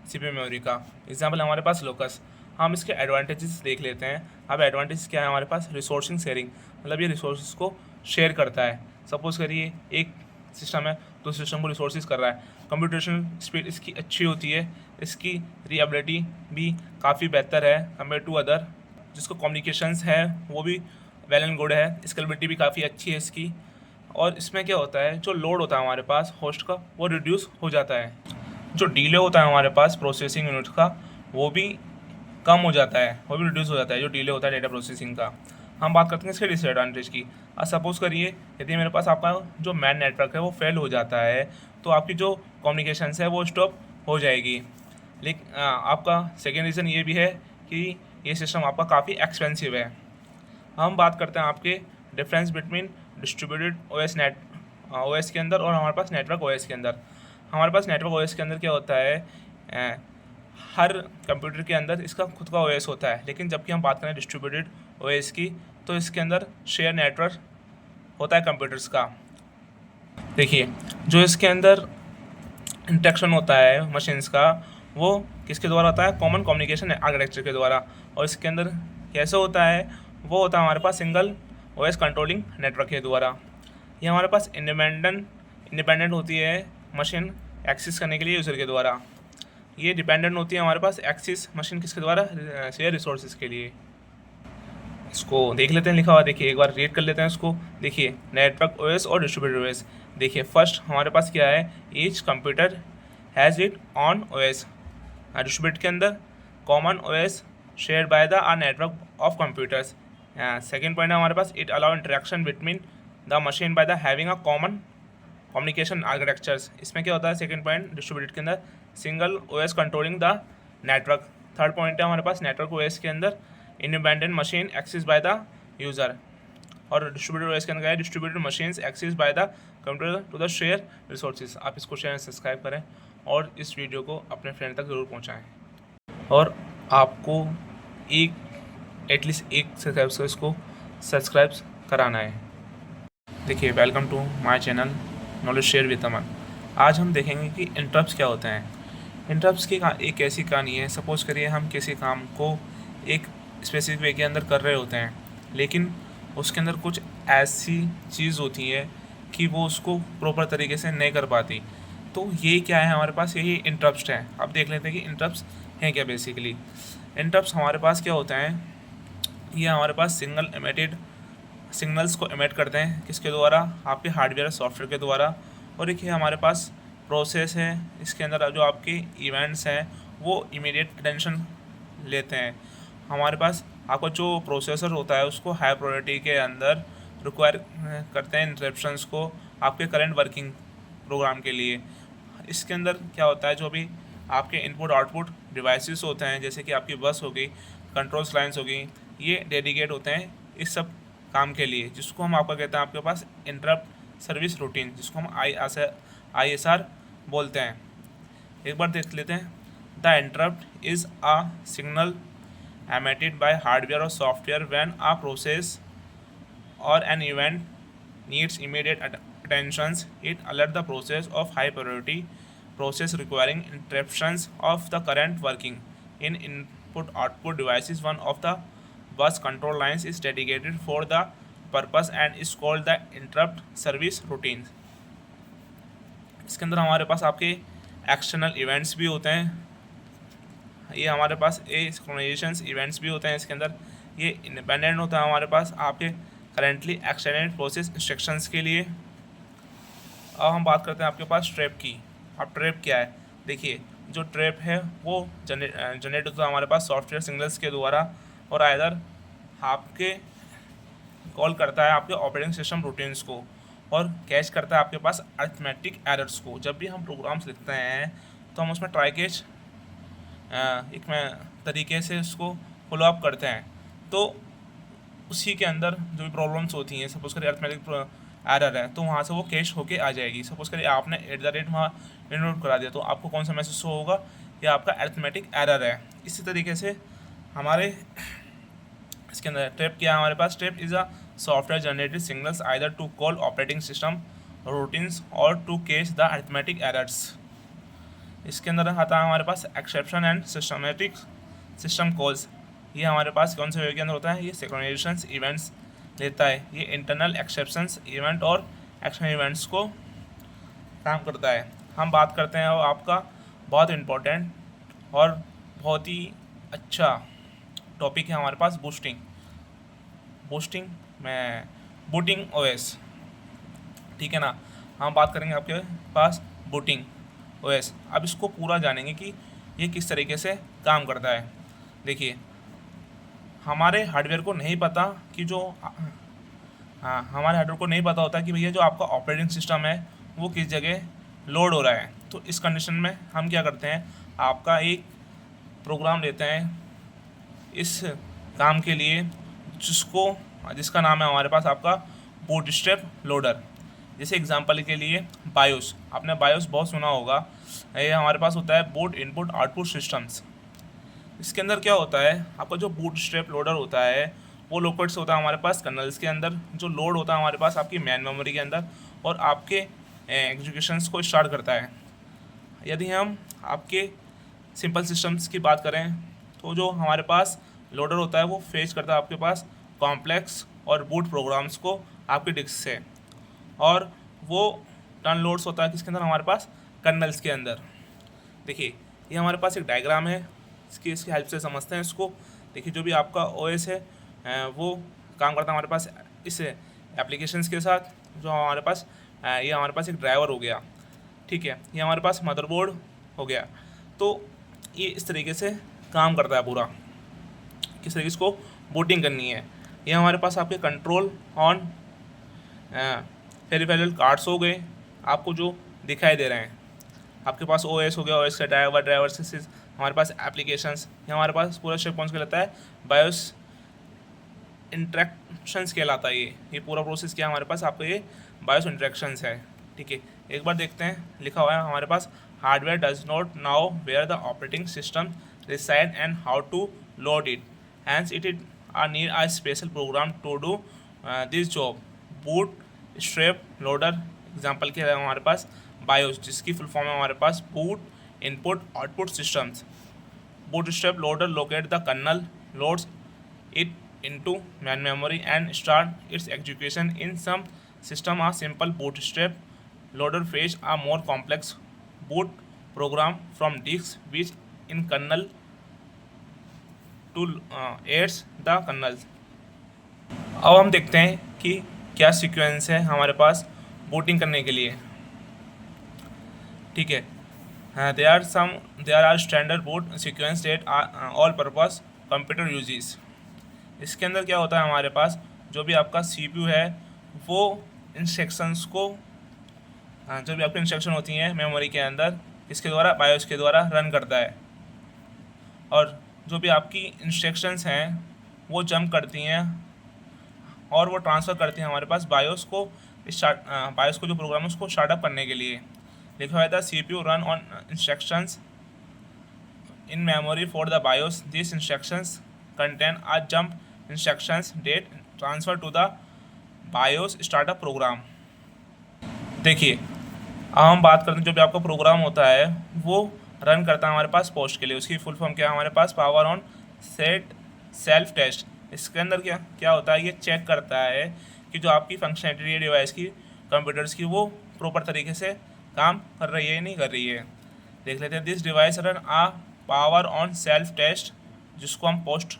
CPU मेमोरी का। एग्जाम्पल हमारे पास लोकस। हम इसके एडवांटेजेस देख लेते हैं। अब एडवांटेज क्या है हमारे पास, रिसोर्सिंग शेयरिंग, मतलब ये रिसोर्स को शेयर करता है। सपोज करिए एक सिस्टम है तो सिस्टम को रिसोर्सेज कर रहा है, कंप्यूटेशनल स्पीड इसकी अच्छी होती है, इसकी रिएबिलिटी भी काफ़ी बेहतर है कंपेयर टू अदर, जिसको कम्युनिकेशंस है वो भी वेल एंड गुड है, स्केलेबिलिटी भी काफ़ी अच्छी है इसकी। और इसमें क्या होता है, जो लोड होता है हमारे पास होस्ट का वो रिड्यूस हो जाता है, जो डिले होता है हमारे पास प्रोसेसिंग यूनिट का वो भी कम हो जाता है, वो भी रिड्यूस हो जाता है, जो डिले होता है डेटा प्रोसेसिंग का। हम बात करते हैं इसके डिसएडवांटेज की। सपोज करिए यदि मेरे पास आपका जो मैन नेटवर्क है वो फेल हो जाता है तो आपकी जो कम्युनिकेशन है वो स्टॉप हो जाएगी। लेकिन आपका सेकेंड रीज़न ये भी है कि ये सिस्टम आपका काफ़ी एक्सपेंसिव है। हम बात करते हैं आपके difference between distributed OS net OS के अंदर और हमारे पास नेटवर्क ओएस के अंदर। हमारे पास नेटवर्क ओएस के अंदर क्या होता है, हर कंप्यूटर के अंदर इसका खुद का ओएस होता है, लेकिन जबकि हम बात करें डिस्ट्रीब्यूटेड ओएस की तो इसके अंदर शेयर नेटवर्क होता है कंप्यूटर्स का। देखिए जो इसके अंदर इंटरेक्शन होता है मशीन्स का वो किसके द्वारा होता है, कॉमन कम्युनिकेशन आर्किटेक्चर के द्वारा। और इसके अंदर कैसे होता है, वो होता है हमारे पास सिंगल ओएस कंट्रोलिंग नेटवर्क के द्वारा। ये हमारे पास इंडिपेंडेंट होती है मशीन एक्सेस करने के लिए यूज़र के द्वारा। ये डिपेंडेंट होती है हमारे पास एक्सेस मशीन किसके द्वारा, शेयर रिसोर्सेज के लिए। इसको देख लेते हैं लिखा हुआ, देखिए एक बार रीड कर लेते हैं इसको। देखिए नेटवर्क ओएस और डिस्ट्रीब्यूटेड ओएस। देखिए फर्स्ट हमारे पास क्या है, each computer has it own OS. Distributed के अंदर common OS shared by the network of computers. Second point है हमारे पास, it allow interaction between the machine by the having a common communication architectures. इसमें क्या होता है सेकेंड पॉइंट डिस्ट्रीब्यूटेड के अंदर, single OS controlling the network. Third point है हमारे पास नेटवर्क ओएस के अंदर, independent machine access by the user. और डिस्ट्रीब्यूटेड ओएस के अंदर क्या है, distributed machines access by the computer to the share resources. आप इसको शेयर सब्सक्राइब करें और इस वीडियो को अपने फ्रेंड तक ज़रूर पहुँचाएँ। और आपको एटलीस्ट एक सब्सक्राइब को सब्सक्राइब कराना है। देखिए welcome to my channel knowledge share with Aman. आज हम देखेंगे कि इंटरप्ट्स क्या होते हैं। इंटरप्ट्स की एक ऐसी कहानी है, सपोज़ करिए हम किसी काम को एक स्पेसिफिक वे के अंदर कर रहे होते हैं, लेकिन उसके अंदर कुछ ऐसी चीज़ होती है कि वो उसको प्रॉपर तरीके से नहीं कर पाती। तो ये क्या है हमारे पास, यही इंटरप्ट्स हैं। अब देख लेते हैं कि इंटरप्ट्स हैं क्या। बेसिकली इंटरप्ट्स हमारे पास क्या होते हैं, ये हमारे पास सिंगल एमिटेड सिग्नल्स को एमिट करते हैं किसके द्वारा, आपके हार्डवेयर सॉफ्टवेयर के द्वारा। और एक ये हमारे पास प्रोसेस है, इसके अंदर जो आपके इवेंट्स हैं वो इमीडिएट अटेंशन लेते हैं। हमारे पास आपका जो प्रोसेसर होता है उसको हाई प्रायोरिटी के अंदर रिक्वायर करते हैं इंटरप्शंस को आपके करंट वर्किंग प्रोग्राम के लिए। इसके अंदर क्या होता है, जो भी आपके इनपुट आउटपुट डिवाइसेस होते हैं, जैसे कि आपकी बस हो गई, कंट्रोल्स लाइन्स हो गई, ये डेडिकेट होते हैं इस सब काम के लिए, जिसको हम आपका कहते हैं आपके पास इंटरप्ट सर्विस रूटीन, जिसको हम ISR बोलते हैं। एक बार देख लेते हैं। The interrupt is a signal emitted by hardware और सॉफ्टवेयर व्हेन अ प्रोसेस और an event needs immediate attentions. It alert the process of high priority process requiring interruptions of the current working in input output devices. One of the bus control lines is dedicated for the purpose and is called the interrupt service routine. इसके अंदर हमारे पास आपके external events भी होते हैं, ये हमारे पास सिंक्रोनाइजेशंस इवेंट्स भी होते हैं इसके अंदर। ये इंडिपेंडेंट होता है हमारे पास आपके करेंटली एक्सटेंडेड प्रोसेस इंस्ट्रक्शंस के लिए। अब हम बात करते हैं आपके पास ट्रैप की। अब ट्रैप क्या है, देखिए जो ट्रैप है वो जनरेट होता है हमारे पास सॉफ्टवेयर सिग्नल्स के द्वारा, और आइदर आपके कॉल करता है आपके ऑपरेटिंग सिस्टम रूटीन्स को, और कैच करता है आपके पास अरिथमेटिक एरर्स को। जब भी हम प्रोग्राम्स लिखते हैं तो हम उसमें ट्राई कैच एक तरीके से उसको फॉलो अप करते हैं, तो उसी के अंदर जो भी प्रॉब्लम्स होती हैं, सपोज़ करिए अरिथमेटिक एरर है तो वहाँ से वो कैश होके आ जाएगी। सपोज़ करिए आपने @ वहाँ इनोट करा दिया तो आपको कौन सा मैसेज शो होगा, ये आपका अरिथमेटिक एरर है। इसी तरीके से हमारे इसके अंदर ट्रैप क्या है हमारे पास, trap is a software generated signals either to call operating system routines or to catch the arithmetic errors. इसके अंदर आता है हमारे पास exception and systematic system calls. ये हमारे पास कौन से वे के अंदर होता है, ये सिंक्रोनाइजेशंस इवेंट्स लेता है। ये इंटरनल एक्सेप्शंस इवेंट और एक्शन इवेंट्स को काम करता है। हम बात करते हैं और आपका बहुत इम्पोर्टेंट और बहुत ही अच्छा टॉपिक है हमारे पास बूस्टिंग। बूस्टिंग मैं बूटिंग ओएस, ठीक है ना। हम बात करेंगे आपके पास बूटिंग ओएस। अब इसको पूरा जानेंगे कि ये किस तरीके से काम करता है। देखिए, हमारे हार्डवेयर को नहीं पता कि जो हाँ, हमारे हार्डवेयर को नहीं पता होता कि भैया जो आपका ऑपरेटिंग सिस्टम है वो किस जगह लोड हो रहा है। तो इस कंडीशन में हम क्या करते हैं, आपका एक प्रोग्राम लेते हैं इस काम के लिए, जिसका नाम है हमारे पास आपका बूटस्ट्रैप लोडर। जैसे एग्जांपल के लिए बायोस, आपने बायोस बहुत सुना होगा। ये हमारे पास होता है बूट इनपुट आउटपुट सिस्टम्स। इसके अंदर क्या होता है, आपका जो बूटस्ट्रैप लोडर होता है वो लोकेट्स होता है हमारे पास कर्नल्स के अंदर, जो लोड होता है हमारे पास आपकी मैन मेमोरी के अंदर, और आपके एग्जीक्यूशंस को स्टार्ट करता है। यदि हम आपके सिंपल सिस्टम्स की बात करें तो जो हमारे पास लोडर होता है वो फेच करता है आपके पास कॉम्प्लेक्स और बूट प्रोग्राम्स को आपके डिस्क से, और वो टर्न लोड्स होता है किसके अंदर, हमारे पास कर्नल्स के अंदर। देखिए, ये हमारे पास एक डायग्राम है, इसकी हेल्प से समझते हैं इसको। देखिए, जो भी आपका ओएस है वो काम करता है हमारे पास इस एप्लीकेशंस के साथ। जो हमारे पास ये हमारे पास एक ड्राइवर हो गया, ठीक है, ये हमारे पास मदरबोर्ड हो गया। तो ये इस तरीके से काम करता है पूरा, किस तरीके से इसको बूटिंग करनी है। ये हमारे पास आपके कंट्रोल ऑन पेरिफेरल कार्ड्स हो गए, आपको जो दिखाई दे रहे हैं। आपके पास ओएस हो गया, ओएस का ड्राइवर से हमारे पास एप्लीकेशंस, ये हमारे पास पूरा स्टेप कौन सा कहलाता है, बायोस इंट्रैक्शंस कहलाता है। ये पूरा प्रोसेस क्या है हमारे पास, आपको ये बायोस इंट्रैक्शंस है, ठीक है। एक बार देखते हैं, लिखा हुआ है हमारे पास hardware does not know where the operating system reside and how to load it, hence it need a special program to do this job. Bootstrap loader example के है हमारे पास बायोस, जिसकी फुल फॉर्म है हमारे पास boot input output systems. Bootstrap loader locate the kernel, loads it into main memory and start its execution. In some system, a simple bootstrap loader fetch a more complex boot program from disk, which in kernel to aids the kernel. अब हम देखते हैं कि क्या sequence है हमारे पास booting करने के लिए, ठीक है। There are standard boot sequence that all purpose computer uses. इसके अंदर क्या होता है हमारे पास, जो भी आपका CPU है वो इंस्ट्रक्शंस को, जो भी आपकी इंस्ट्रक्शन होती हैं मेमोरी के अंदर, इसके द्वारा बायोस के द्वारा रन करता है। और जो भी आपकी इंस्ट्रक्शंस हैं वो जंप करती हैं और वो ट्रांसफ़र करती हैं हमारे पास बायोस को बायोस को जो प्रोग्राम है उसको स्टार्टअप करने के लिए। लिखा हुआ था CPU run on instructions in memory for the BIOS, this instructions contain a jump instructions that transfer to the BIOS startup program. देखिए, अब हम बात करते हैं जो भी आपका प्रोग्राम होता है वो रन करता है हमारे पास पोस्ट के लिए। उसकी फुल फॉर्म क्या है हमारे पास, power on set self test. इसके अंदर क्या क्या होता है, ये चेक करता है कि जो आपकी फंक्शनलिटी है डिवाइस की, कंप्यूटर्स की, वो प्रॉपर तरीके से काम कर रही है या नहीं कर रही है। देख लेते हैं, this device run a power on self test, जिसको हम पोस्ट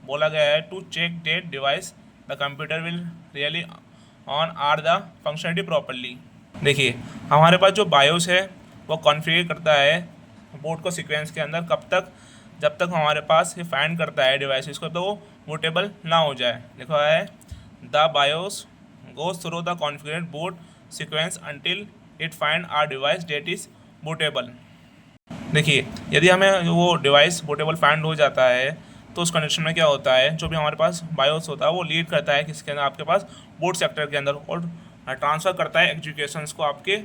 बोला गया है, to check that device the computer will really on are the functionality properly. देखिए, हमारे पास जो बायोस है वो कॉन्फ़िगर करता है बोर्ड को सीक्वेंस के अंदर कब तक, जब तक हमारे पास ये फाइंड करता है डिवाइस को तो वो बूटेबल ना हो जाए। लिखा हुआ है the BIOS goes through the configured boot sequence until it find are device that is bootable. देखिए, यदि हमें वो डिवाइस बूटेबल फाइंड हो जाता है तो उस कंडीशन में क्या होता है, जो भी हमारे पास बायोस होता है वो लीड करता है किसके अंदर, आपके पास बूट सेक्टर के अंदर, और ट्रांसफ़र करता है एग्जीक्यूशंस को आपके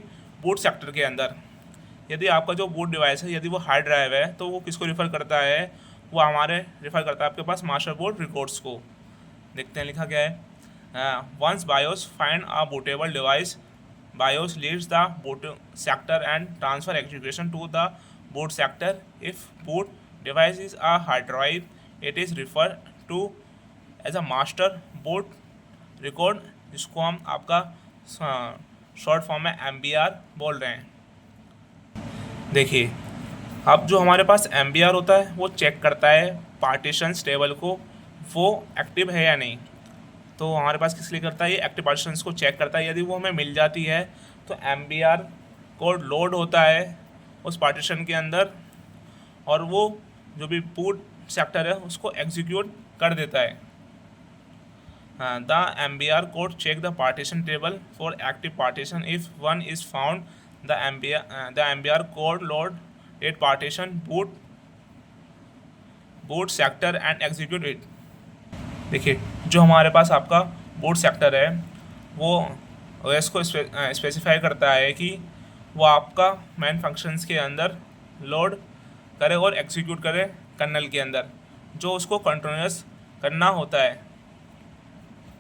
बूट सेक्टर के अंदर। यदि आपका जो बूट डिवाइस है यदि वो हार्ड ड्राइव है तो वो किसको रिफ़र करता है, वो हमारे रिफ़र करता है आपके पास मास्टर बोर्ड रिकॉर्ड्स को। देखते हैं लिखा क्या है, once BIOS find a bootable device, BIOS leads the boot sector and transfer execution to the boot sector. If boot device is a hard drive, it is refer to as a master boot record, जिसको हम आपका short form में MBR बोल रहे हैं। देखिए, अब जो हमारे पास MBR होता है वो चेक करता है पार्टीशंस टेबल को, वो एक्टिव है या नहीं। तो हमारे पास किस लिए करता है, ये एक्टिव पार्टीशंस को चेक करता है। यदि वो हमें मिल जाती है तो MBR कोड लोड होता है उस पार्टीशन के अंदर और वो जो भी बूट सेक्टर है उसको एग्जीक्यूट कर देता है। The MBR code check the partition table for active partition if one is found the MBR code load it partition boot sector and execute it. देखिए जो हमारे पास आपका बूट सेक्टर है वो OS को स्पेसिफाई करता है कि वो आपका मेन फंक्शंस के अंदर लोड करे और एग्जीक्यूट करे कर्नल के अंदर, जो उसको कंटिन्यूस करना होता है।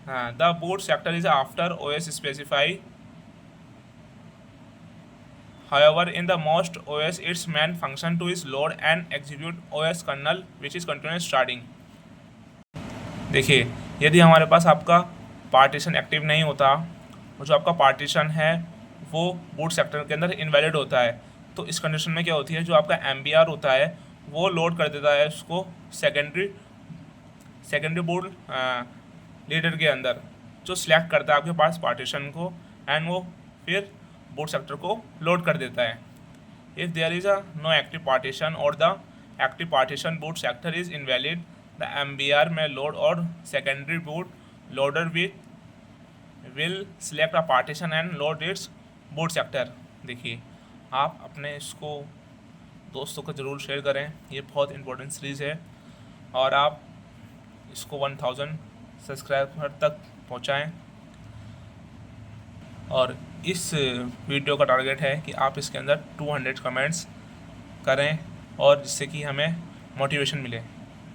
हाँ, the boot sector is after OS specify however in the most OS its main function to is load and execute OS kernel which is continuous starting। देखिए यदि हमारे पास आपका पार्टीशन एक्टिव नहीं होता और जो आपका पार्टीशन है वो बूट सेक्टर के अंदर इनवैलिड होता है, तो इस कंडीशन में क्या होती है, जो आपका MBR होता है वो लोड कर देता है उसको सेकेंडरी बूट लीडर के अंदर, जो सिलेक्ट करता है आपके पास पार्टीशन को एंड वो फिर बूट सेक्टर को लोड कर देता है। If there is a no active partition or the active partition boot sector is invalid the MBR में लोड और secondary boot loader will select a partition and load its boot sector. देखिए आप अपने इसको दोस्तों को ज़रूर शेयर करें, ये बहुत इंपॉर्टेंट सीरीज़ है और आप इसको 1000 सब्सक्राइबर तक पहुंचाएं। और इस वीडियो का टारगेट है कि आप इसके अंदर 200 कमेंट्स करें और जिससे कि हमें मोटिवेशन मिले।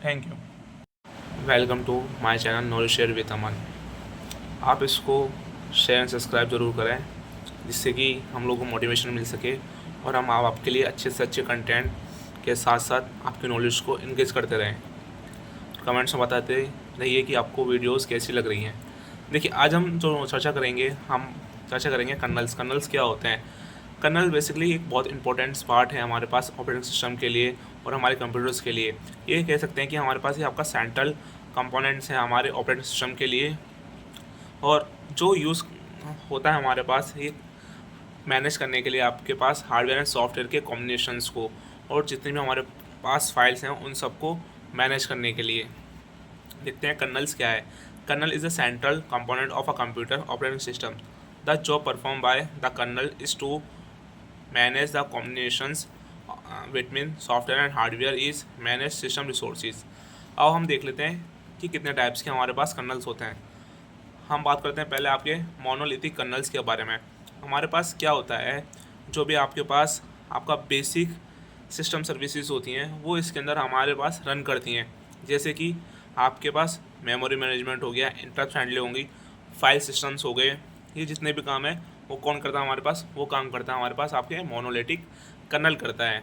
Thank you. Welcome to my channel knowledge share with Aman. आप इसको शेयर एंड सब्सक्राइब ज़रूर करें जिससे कि हम लोगों को मोटिवेशन मिल सके और हम आपके लिए अच्छे से अच्छे कंटेंट के साथ साथ आपकी नॉलेज को इंक्रीज करते रहें। कमेंट्स में बताते रहिए कि आपको वीडियोस कैसी लग रही हैं। देखिए आज हम जो चर्चा करेंगे कर्नल्स क्या होते हैं। कर्नल बेसिकली एक बहुत इंपॉर्टेंट पार्ट है हमारे पास ऑपरेटिंग सिस्टम के लिए और हमारे कंप्यूटर्स के लिए। ये कह सकते हैं कि हमारे पास ये आपका सेंट्रल कंपोनेंट्स हैं हमारे ऑपरेटिंग सिस्टम के लिए, और जो यूज़ होता है हमारे पास ये मैनेज करने के लिए आपके पास हार्डवेयर एंड सॉफ्टवेयर के कॉम्बिनेशंस को और जितने भी हमारे पास फाइल्स हैं उन सबको मैनेज करने के लिए। देखते हैं कर्नल्स क्या है। Kernel is the central component of a computer operating system. The job perform by the kernel is to manage the combinations between software and hardware is manage system resources. अब हम देख लेते हैं कि कितने टाइप्स के हमारे पास कर्नल्स होते हैं। हम बात करते हैं पहले आपके मोनोलिथिक कर्नल्स के बारे में। हमारे पास क्या होता है, जो भी आपके पास आपका बेसिक सिस्टम सर्विसेज होती हैं वो इसके अंदर हमारे पास रन करती हैं। जैसे कि आपके पास मेमोरी मैनेजमेंट हो गया, इंटरप्ट हैंडलिंग होंगी, फाइल सिस्टम्स हो गए, ये जितने भी काम है वो कौन करता है हमारे पास, वो काम करता है हमारे पास आपके मोनोलिथिक कर्नल करता है।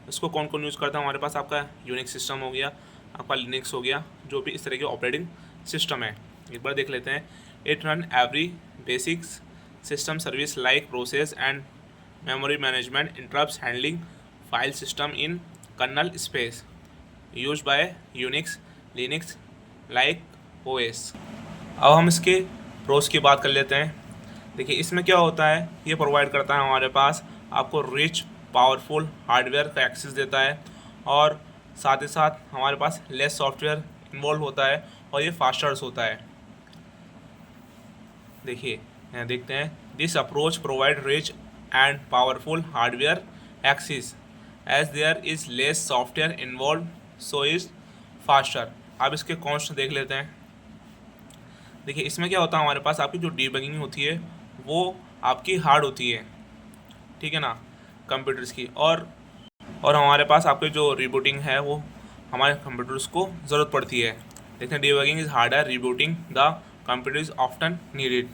इसको कौन कौन यूज़ करता है हमारे पास, आपका यूनिक्स सिस्टम हो गया, आपका लिनक्स हो गया, जो भी इस तरह के ऑपरेटिंग सिस्टम है। एक बार देख लेते हैं। It run every basic system service like process and memory management, interrupt handling, file system in kernel space used by Unix Linux like OS। अब हम इसके प्रोस की बात कर लेते हैं। देखिए इसमें क्या होता है, ये प्रोवाइड करता है हमारे पास आपको रिच पावरफुल हार्डवेयर का एक्सेस देता है और साथ ही साथ हमारे पास लेस सॉफ्टवेयर इन्वॉल्व होता है और ये फास्टर्स होता है। देखिए यहाँ देखते हैं, this approach provide rich and powerful hardware access as there is less software involve so is faster. अब इसके कॉन्स्ट देख लेते हैं। देखिए इसमें क्या होता है, हमारे पास आपकी जो डीबगिंग होती है वो आपकी हार्ड होती है, ठीक है ना, कंप्यूटर्स की, और हमारे पास आपके जो रिबूटिंग है वो हमारे कंप्यूटर्स को ज़रूरत पड़ती है। देखते हैं debugging is harder, rebooting the computer is often needed.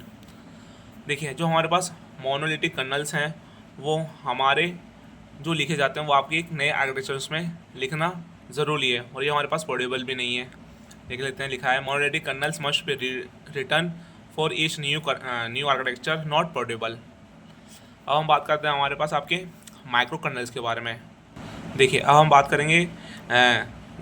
देखिए जो हमारे पास मोनोलिथिक कर्नल्स हैं वो हमारे जो लिखे जाते हैं वो आपके एक नए आर्किटेक्चर्स में लिखना ज़रूरी है और ये हमारे पास पोर्टेबल भी नहीं है। देख लेते हैं, लिखा है monolithic colonel's must be return for each new architecture not portable. अब हम बात करते हैं हमारे पास आपके माइक्रो कर्नल्स के बारे में। देखिए अब हम बात करेंगे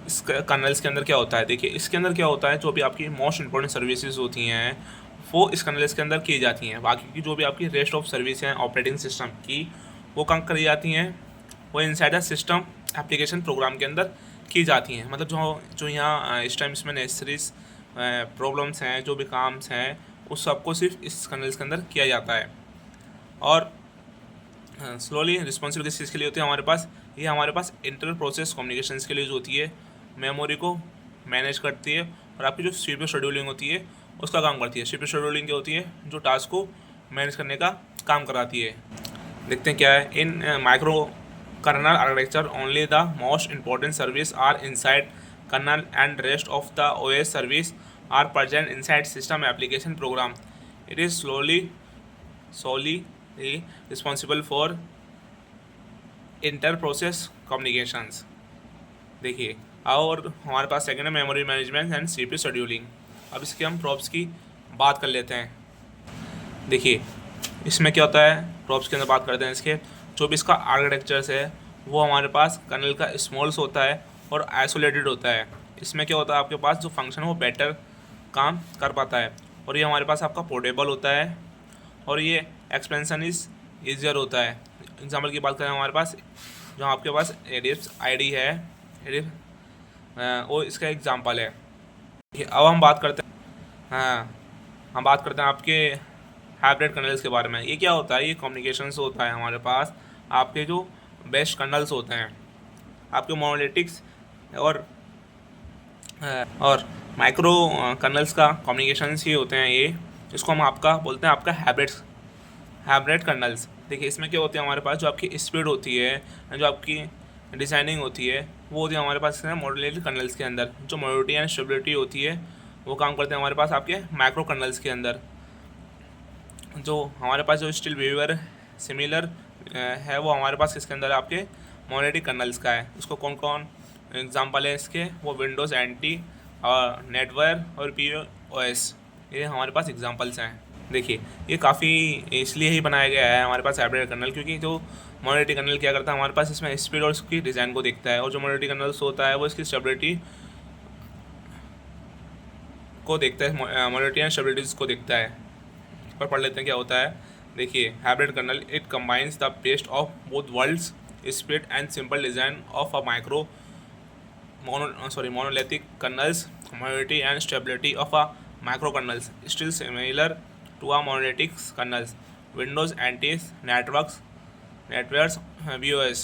इस कर्नल्स के अंदर क्या होता है, देखिए इसके अंदर क्या होता है, जो भी आपकी मोस्ट इंपॉर्टेंट सर्विसेज होती हैं वो इस कर्नल्स के अंदर की जाती हैं। बाकी की जो भी आपकी रेस्ट ऑफ सर्विस हैं ऑपरेटिंग सिस्टम की, वो कहाँ करी जाती हैं, वो inside the system application programme के अंदर की जाती हैं। मतलब जो जो यहाँ इस टाइम इसमें नेसेसरीज प्रॉब्लम्स हैं, जो भी काम्स हैं, उस सबको सिर्फ इस कर्नल्स के अंदर किया जाता है। और स्लोली रिस्पॉन्सिबल किस चीज़ के लिए होती है हमारे पास, ये हमारे पास इंटर प्रोसेस कम्युनिकेशंस के लिए जो होती है, मेमोरी को मैनेज करती है, और आपकी जो सीपीयू शेड्यूलिंग होती है उसका काम करती है। सीपीयू शेड्यूलिंग क्या होती है, जो टास्क को मैनेज करने का काम कराती है। देखते हैं क्या है। In micro kernel architecture only the most important service are inside kernel and rest of the OS service are present inside system application program. It is solely responsible for inter process communications. देखिए, और हमारे पास second है memory management and CPU scheduling. अब इसके हम props की बात कर लेते हैं। देखिए इसमें क्या होता है, प्रॉप्स के अंदर बात करते हैं इसके, जो भी इसका आर्किटेक्चर्स है वो हमारे पास कर्नल का स्मॉल्स होता है और आइसोलेटेड होता है। इसमें क्या होता है, आपके पास जो फंक्शन है वो बेटर काम कर पाता है, और ये हमारे पास आपका पोर्टेबल होता है, और ये एक्सपेंशन इज ईजियर होता है। एग्जाम्पल की बात करें, हमारे पास जो आपके पास एडिप्स आईडी है, एडिप वो इसका एग्जाम्पल है। अब हम बात करते हैं, हम बात करते हैं आपके हाइब्रिड कर्नल्स के बारे में। ये क्या होता है, ये कम्युनिकेशंस होता है हमारे पास, आपके जो बेस्ट कर्नल्स होते हैं, आपके मोनोलिटिक्स और माइक्रो कर्नल्स का कम्युनिकेशंस ही होते हैं ये। इसको हम आपका बोलते हैं आपका हाइब्रिड कर्नल्स। देखिए इसमें क्या होती है, हमारे पास जो आपकी स्पीड होती है, जो आपकी डिज़ाइनिंग होती है, वो होती है हमारे पास मॉड्यूलेटेड कर्नल्स के अंदर। जो मॉड्यूलिटी एंड स्टेबिलिटी होती है वो काम करते हैं हमारे पास आपके माइक्रो कर्नल्स के अंदर। जो हमारे पास जो स्टिल बिहेवियर सिमिलर है वो हमारे पास इसके अंदर आपके मॉड्यूलेटेड कर्नल्स का है। उसको कौन कौन एग्जांपल है इसके, वो विंडोज़ एनटी और नेटवेयर और पीओएस, ये हमारे पास एग्जांपल्स हैं। देखिए ये काफ़ी इसलिए ही बनाया गया है हमारे पास हाइब्रिड कर्नल, क्योंकि जो मॉड्यूलिटी कर्नल क्या करता है हमारे पास, इसमें स्पीड और उसकी डिज़ाइन को देखता है, और जो मॉड्यूलिटी कर्नल्स होता है वो इसकी स्टेबिलिटी को देखता है, मॉड्यूलिटी एंड स्टेबिलिटीज़ को देखता है। पर पढ़ लेते हैं क्या होता है। देखिए hybrid kernel, it combines the best of both worlds, speed and simple design of a monolithic kernels, modularity and stability of a microkernels, still similar to a monolithic kernels, Windows NT, networks, BOS,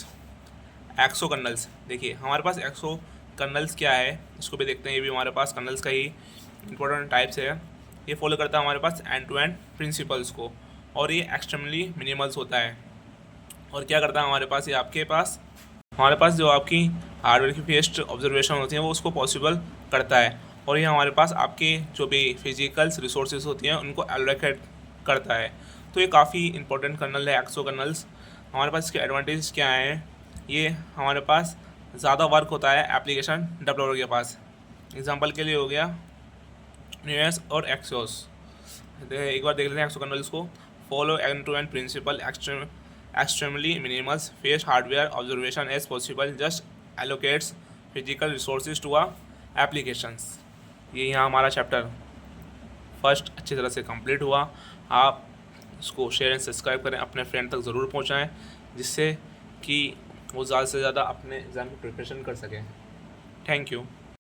exo colonel's. देखिए हमारे पास एक्सो colonel's क्या है, इसको भी देखते हैं। ये भी हमारे पास कर्नल्स का ही इंपॉर्टेंट टाइप्स है। ये फॉलो करता है हमारे पास एंड टू एंड प्रिंसिपल्स को, और ये एक्सट्रीमली मिनिमल्स होता है। और क्या करता है हमारे पास, ये आपके पास हमारे पास जो आपकी हार्डवेयर की बेस्ड ऑब्जर्वेशन होती हैं वो उसको पॉसिबल करता है, और ये हमारे पास आपके जो भी फिजिकल्स रिसोर्सेज होती हैं उनको एलोकेट करता है। तो ये काफ़ी इंपॉर्टेंट कर्नल है एक्सो कर्नल्स। हमारे पास इसके एडवांटेज क्या हैं, ये हमारे पास ज़्यादा वर्क होता है एप्लीकेशन डेवलपर के पास। एग्जांपल के लिए हो गया न्यूएस और एक्सोस। एक बार देख लेते हैं एक्सो कर्नल्स को। Follow end to end principle, extremely minimals fast hardware observation as possible, just allocates physical resources to a applications। ये यहाँ हमारा चैप्टर फर्स्ट अच्छी तरह से कंप्लीट हुआ। आप इसको शेयर एंड सब्सक्राइब करें, अपने फ्रेंड तक ज़रूर पहुँचाएँ, जिससे कि वो ज़्यादा से ज़्यादा अपने एग्ज़ाम की प्रिपरेशन कर सकें। Thank you.